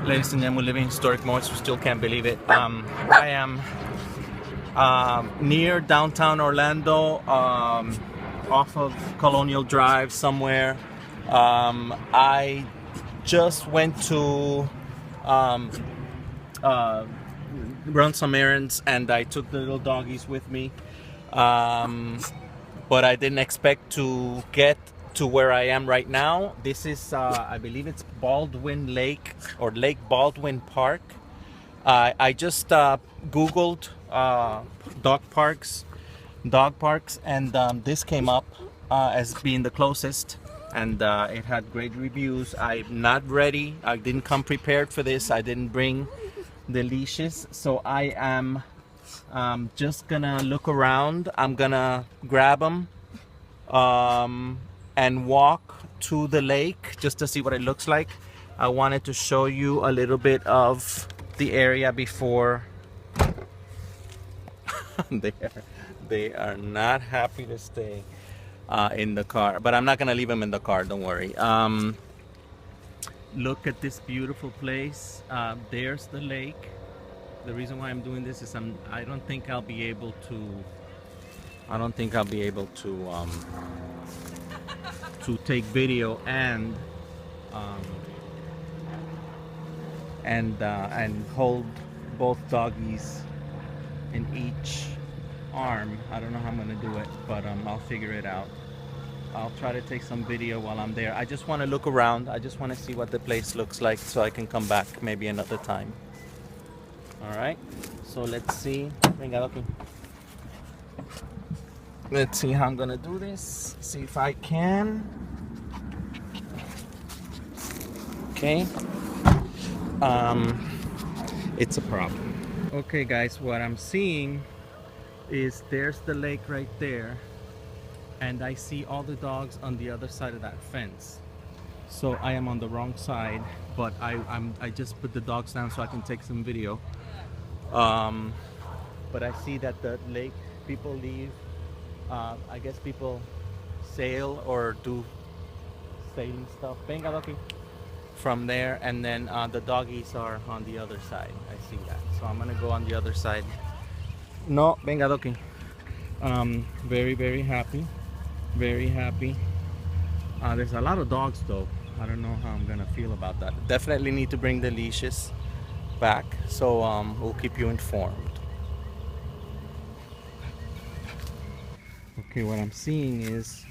Ladies and gentlemen, we live in historic Morris. We still can't believe it. I am near downtown Orlando, off of Colonial Drive somewhere. I just went to run some errands, and I took the little doggies with me. But I didn't expect to get to where I am right now. This is, I believe it's Baldwin Lake or Lake Baldwin Park. I just Googled dog parks, and this came up as being the closest, and it had great reviews. I'm not ready. I didn't come prepared for this. I didn't bring the leashes, so I am just gonna look around. I'm gonna grab them and walk to the lake just to see what it looks like. I wanted to show you a little bit of the area before. they are not happy to stay in the car, but I'm not gonna leave them in the car, don't worry. Look at this beautiful place. There's the lake. The reason why I'm doing this is I don't think I'll be able to take video and hold both doggies in each arm. I don't know how I'm gonna do it, but I'll figure it out. I'll try to take some video while I'm there. I just want to look around. I just want to see what the place looks like so I can come back maybe another time. All right, so let's see. Let's see how I'm gonna do this. See if I can. Okay. It's a problem. Okay, guys, what I'm seeing is there's the lake right there, and I see all the dogs on the other side of that fence. So I am on the wrong side, but I just put the dogs down so I can take some video. But I see that the lake, people leave. I guess people sail or do sailing stuff. Venga, Doky. From there, and then the doggies are on the other side. I see that. So I'm gonna go on the other side. No, venga, Doky. Very, very happy. Very happy. There's a lot of dogs though. I don't know how I'm gonna feel about that. Definitely need to bring the leashes back, so we'll keep you informed. Okay, what I'm seeing is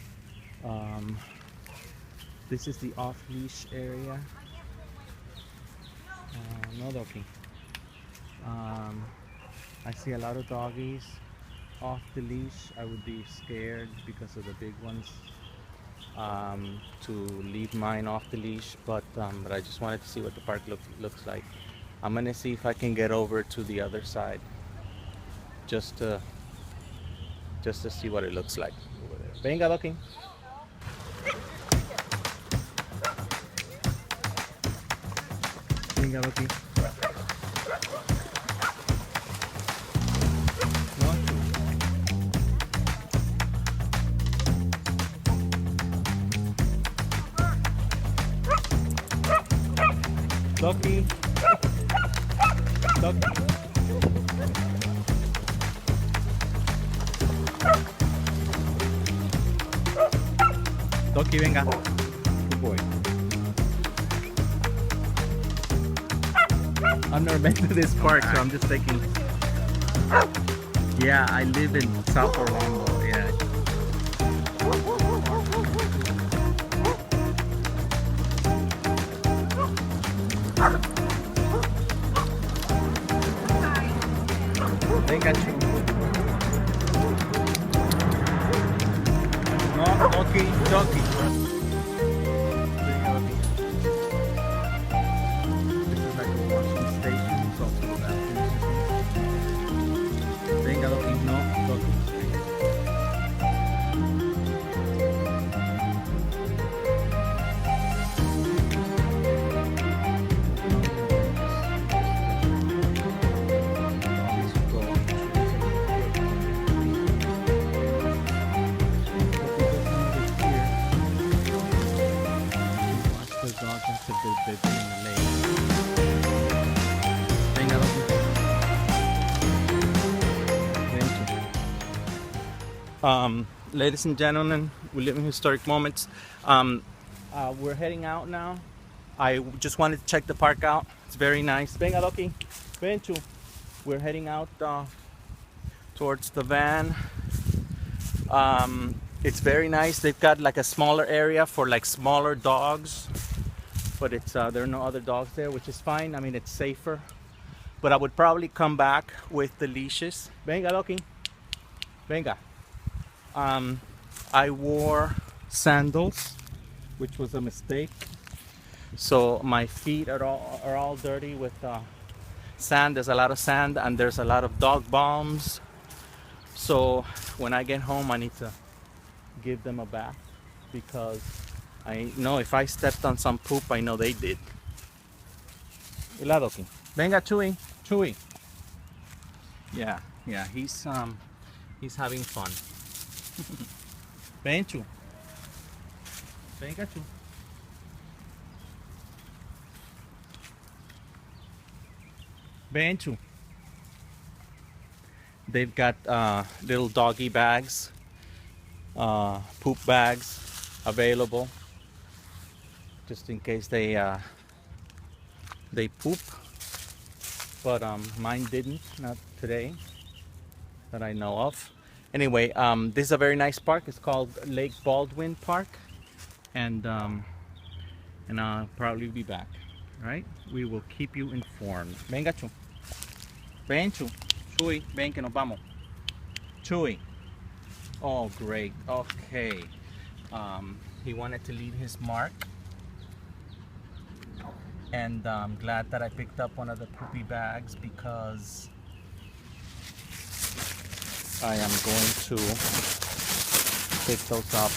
this is the off-leash area. No, Doky. I see a lot of doggies off the leash. I would be scared because of the big ones to leave mine off the leash, but I just wanted to see what the park looks like. I'm gonna see if I can get over to the other side just to see what it looks like over there. Venga, Doky. Venga, Doky. Doky. Doky. Doky, venga. Good boy. I've never been to this park, so I'm just thinking. Yeah, I live in South Orlando. Yeah. Venga, chico. No, Doky, Doky. This is like a washing station. It's also a bathroom system. Venga, Doky, no, Doky. Ladies and gentlemen, we live in historic moments. We're heading out now. I just wanted to check the park out. It's very nice. Venga, Doky. Ven tú. We're heading out towards the van. It's very nice. They've got like a smaller area for like smaller dogs, but it's there are no other dogs there, which is fine. I mean, it's safer. But I would probably come back with the leashes. Venga, Doky. Venga. I wore sandals, which was a mistake. So my feet are all dirty with sand. There's a lot of sand and there's a lot of dog bombs. So when I get home, I need to give them a bath because I know if I stepped on some poop, I know they did. Doky. Venga, Chewy. Chewy. Yeah, he's having fun. Ven, Chu. Venga, Chu. Ven, Chu. They've got little doggy bags, poop bags available, just in case they poop. But mine didn't, not today, that I know of. Anyway, this is a very nice park. It's called Lake Baldwin Park, and I'll probably be back. All right, we will keep you informed. Venga, Chu. Ven, Chu. Chewy, ven que nos vamos. Chewy. Oh, great. Okay. He wanted to leave his mark, and I'm glad that I picked up one of the poopy bags because I am going to pick those up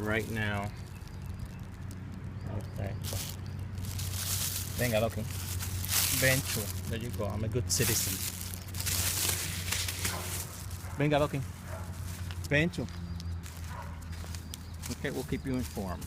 right now. Okay. Venga, Doky. Ven, Chu. There you go. I'm a good citizen. Venga, Doky. Ven, Chu. Okay, we'll keep you informed.